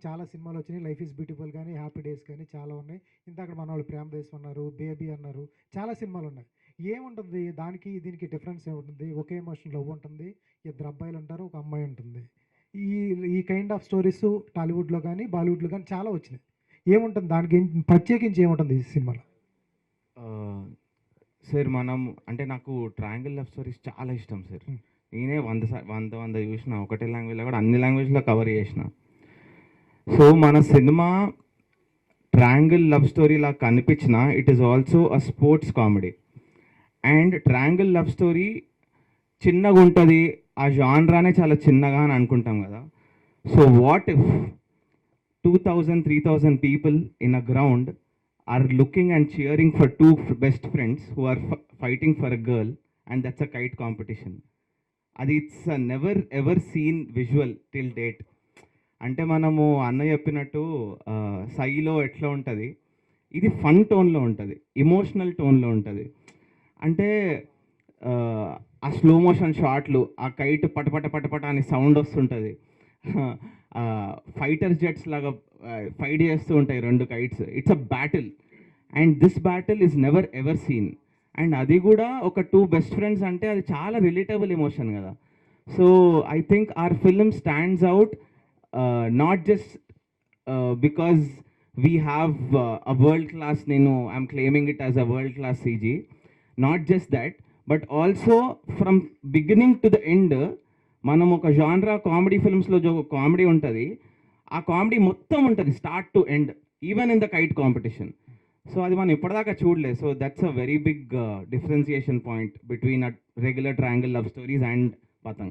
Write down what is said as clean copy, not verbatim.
చాలా సినిమాలు వచ్చినాయి. 'లైఫ్ ఈజ్ బ్యూటిఫుల్' కానీ, 'హ్యాపీ డేస్' కానీ చాలా ఉన్నాయి. ఇందాక మనోళ్ళు 'ప్రేమ దేశం' అన్నారు, 'బేబీ' అన్నారు. చాలా సినిమాలున్నాయి. ఏముంటుంది దానికి, దీనికి డిఫరెన్స్ ఏముంటుంది? ఒకే ఎమోషన్ లవ్ ఉంటుంది. ఇద్దరు అబ్బాయిలుంటారు, ఒక అమ్మాయి ఉంటుంది. ఈ ఈ కైండ్ ఆఫ్ స్టోరీస్ టాలీవుడ్‌లో గానీ, బాలీవుడ్‌లో గానీ చాలా వచ్చినాయి. ఏముంటుంది దానికి ప్రత్యేకించి ఏముంటుంది ఈ సినిమాలో? సార్ మనం అంటే నాకు ట్రయాంగిల్ లవ్ స్టోరీస్ చాలా ఇష్టం సార్. హ్మ్. నేనే 100 చూసిన. ఒకటే లాంగ్వేజ్‌లో కూడా అన్ని లాంగ్వేజ్‌లో కవర్ చేసిన. సో మన సినిమా ట్రయాంగిల్ లవ్ స్టోరీలా కనిపించిన it is also a sports comedy. And triangle love story చిన్నగా ఉంటుంది, ఆ జాన్రానే చాలా చిన్నగా అని అనుకుంటాం కదా. So what if 2000, 3000 people in a ground are looking and cheering for two best friends who are fighting for a girl, and that's a kite competition. అది it's never ever scene visual till date. అంటే మనము అన్న చెప్పినట్టు సైలో ఎట్లా ఉంటుంది, ఇది fun టోన్లో ఉంటుంది, emotional టోన్లో ఉంటుంది. అంటే ఆ స్లో మోషన్ షాట్లు, ఆ కైట్ పటపట పటపట అని సౌండ్ వస్తుంటుంది, ఫైటర్ జెట్స్ లాగా ఫైట్ చేస్తూ ఉంటాయి రెండు kites. It's a battle, and this battle is never ever seen. And అది కూడా ఒక టూ బెస్ట్ ఫ్రెండ్స్ అంటే అది చాలా రిలేటబుల్ ఎమోషన్ కదా. So I think our film stands out not just because we have a world class, నేను I'm claiming it as a world class CG, not just that, but also from beginning to the end మనం ఒక genre comedy ఫిల్మ్స్లో comedy ఉంటుంది, ఆ comedy మొత్తం ఉంటుంది start to end, even in the kite competition. So అది మనం ఇప్పటిదాకా చూడలేదు. So that's a very big differentiation point between a regular triangle love stories and పతంగ్.